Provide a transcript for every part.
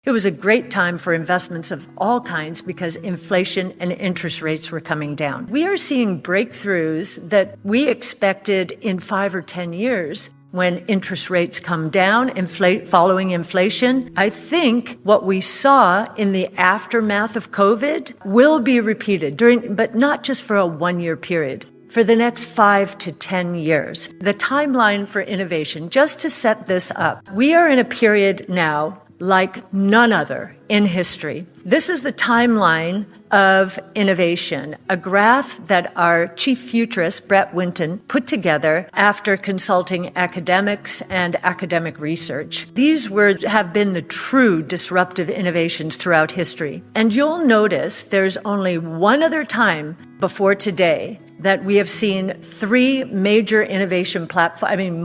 It was a great time for investments of all kinds because inflation and interest rates were coming down. We are seeing breakthroughs that we expected in 5 or 10 years. When interest rates come down, following inflation, I think what we saw in the aftermath of COVID will be repeated but not just for a 1-year period, for the next 5 to 10 years. The timeline for innovation, just to set this up, we are in a period now like none other in history. This is the timeline of innovation, a graph that our chief futurist, Brett Winton, put together after consulting academics and academic research. These have been the true disruptive innovations throughout history. And you'll notice there's only one other time before today that we have seen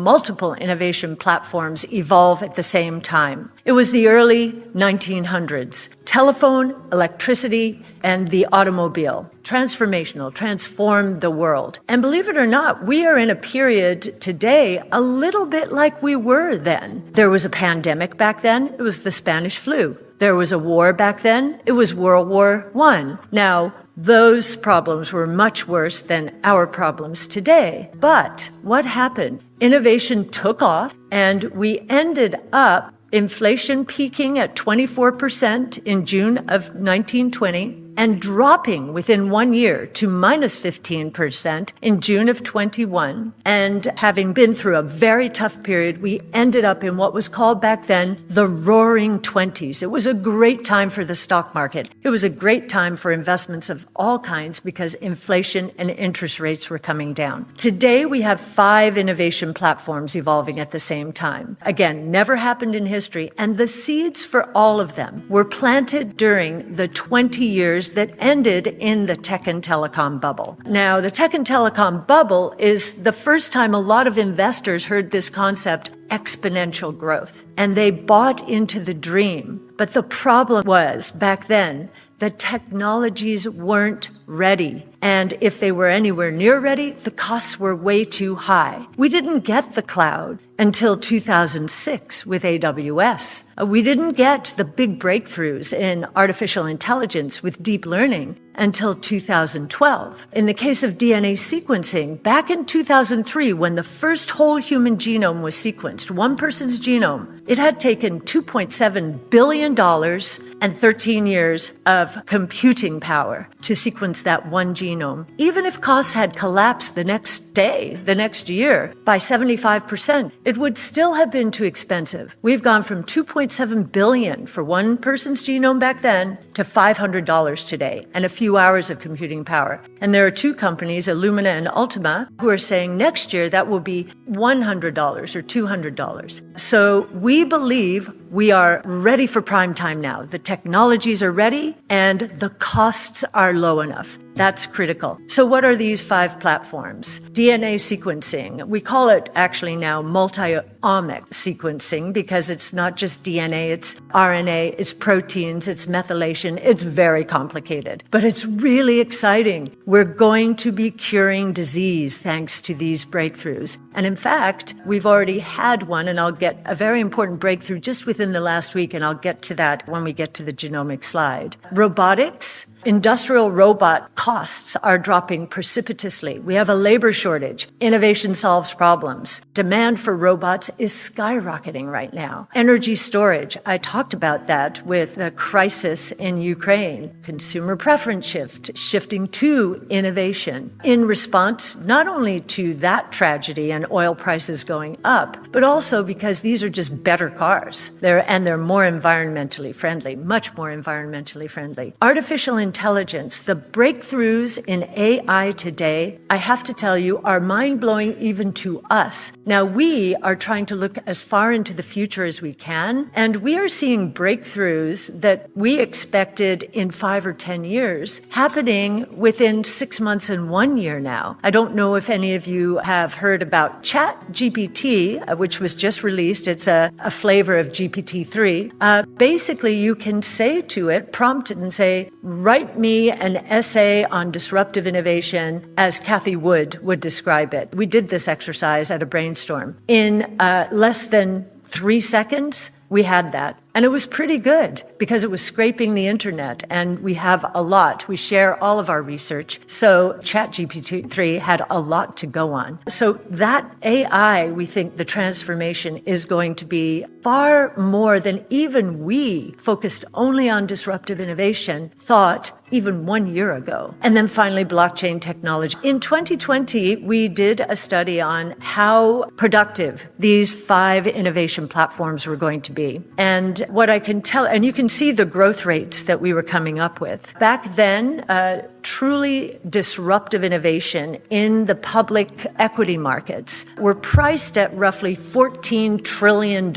multiple innovation platforms evolve at the same time. It was the early 1900s. Telephone, electricity, and the automobile. Transformed the world. And believe it or not, we are in a period today a little bit like we were then. There was a pandemic back then. It was the Spanish flu. There was a war back then. It was World War I. Now, those problems were much worse than our problems today. But what happened? Innovation took off, and we ended up inflation peaking at 24% in June of 1920 and dropping within 1 year to minus 15% in June of 21. And having been through a very tough period, we ended up in what was called back then the Roaring '20s. It was a great time for the stock market. It was a great time for investments of all kinds because inflation and interest rates were coming down. Today, we have 5 innovation platforms evolving at the same time. Again, never happened in history. And the seeds for all of them were planted during the 20 years that ended in the tech and telecom bubble. Now, the tech and telecom bubble is the first time a lot of investors heard this concept, exponential growth, and they bought into the dream. But the problem was, back then, the technologies weren't ready. And if they were anywhere near ready, the costs were way too high. We didn't get the cloud until 2006 with AWS. We didn't get the big breakthroughs in artificial intelligence with deep learning until 2012. In the case of DNA sequencing, back in 2003, when the first whole human genome was sequenced, one person's genome, it had taken $2.7 billion and 13 years of computing power to sequence that one genome. Even if costs had collapsed the next day, the next year, by 75%, it would still have been too expensive. We've gone from $2.7 billion for one person's genome back then to $500 today, and a few hours of computing power. And there are 2 companies, Illumina and Ultima, who are saying next year that will be $100 or $200. So we believe we are ready for prime time now. The technologies are ready and the costs are low enough. That's critical. So what are these 5 platforms? DNA sequencing. We call it actually now multi-omic sequencing because it's not just DNA, it's RNA, it's proteins, it's methylation. It's very complicated, but it's really exciting. We're going to be curing disease thanks to these breakthroughs. And in fact, we've already had one, and I'll get a very important breakthrough just within the last week, and I'll get to that when we get to the genomic slide. Robotics. Industrial robot costs are dropping precipitously. We have a labor shortage. Innovation solves problems. Demand for robots is skyrocketing right now. Energy storage. I talked about that with the crisis in Ukraine. Consumer preference shifting to innovation in response not only to that tragedy and oil prices going up, but also because these are just better cars. They're more environmentally friendly, much more environmentally friendly. Artificial intelligence, the breakthroughs in AI today, I have to tell you, are mind-blowing even to us. Now, we are trying to look as far into the future as we can, and we are seeing breakthroughs that we expected in 5 or 10 years happening within 6 months and 1 year now. I don't know if any of you have heard about ChatGPT, which was just released. It's a flavor of GPT-3. Basically, you can say to it, prompt it and say, write me an essay on disruptive innovation as Cathie Wood would describe it. We did this exercise at a brainstorm. In less than 3 seconds, we had that. And it was pretty good because it was scraping the internet, and we have a lot. We share all of our research. So ChatGPT-3 had a lot to go on. So that AI, we think the transformation is going to be far more than even we, focused only on disruptive innovation, thought even 1 year ago. And then finally, blockchain technology. In 2020, we did a study on how productive these 5 innovation platforms were going to be. And what I can tell, and you can see the growth rates that we were coming up with. Back then, truly disruptive innovation in the public equity markets were priced at roughly $14 trillion,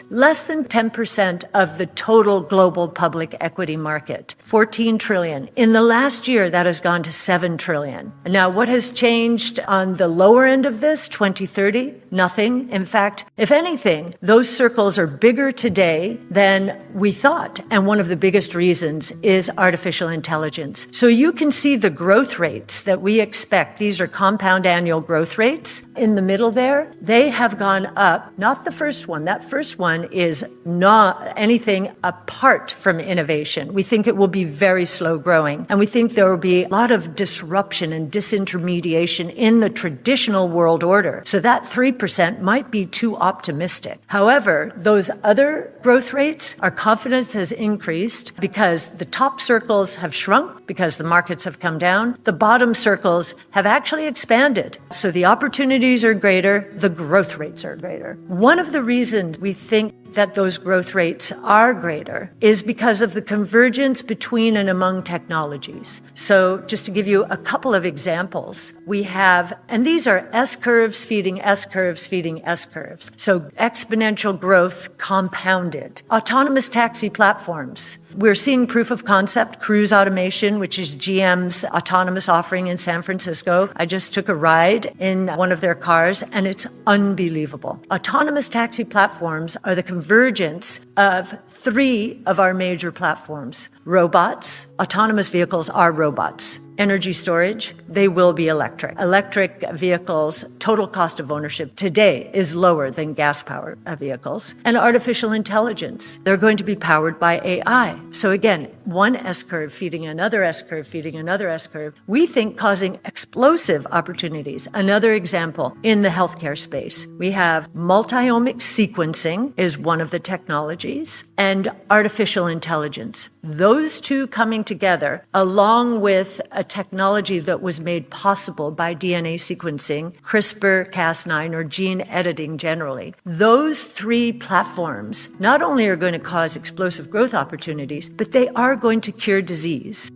less than 10% of the total global public equity market. 14 trillion. In the last year, that has gone to 7 trillion. Now, what has changed on the lower end of this, 2030? Nothing. In fact, if anything, those circles are bigger today than we thought. And one of the biggest reasons is artificial intelligence. So you can see the growth rates that we expect. These are compound annual growth rates. In the middle there, they have gone up. Not the first one. That first one is not anything apart from innovation. We think it will be very slow growing. And we think there will be a lot of disruption and disintermediation in the traditional world order. So that 3% might be too optimistic. However, those other growth rates, our confidence has increased because the top circles have shrunk because the markets have come down. The bottom circles have actually expanded. So the opportunities are greater, the growth rates are greater. One of the reasons we think that those growth rates are greater is because of the convergence between and among technologies. So just to give you a couple of examples, we have, and these are S-curves feeding S-curves feeding S-curves. So exponential growth compounded. Autonomous taxi platforms. We're seeing proof of concept, cruise automation, which is GM's autonomous offering in San Francisco. I just took a ride in one of their cars, and it's unbelievable. Autonomous taxi platforms are the convergence of 3 of our major platforms. Robots, autonomous vehicles are robots. Energy storage, they will be electric. Electric vehicles, total cost of ownership today is lower than gas-powered vehicles. And artificial intelligence, they're going to be powered by AI. So again, one S-curve feeding another S-curve feeding another S-curve, we think causing explosive opportunities. Another example, in the healthcare space, we have multi-omic sequencing is one of the technologies, and artificial intelligence. Those two coming together, along with a technology that was made possible by DNA sequencing, CRISPR-Cas9, or gene editing generally. Those 3 platforms not only are going to cause explosive growth opportunities, but they are going to cure disease.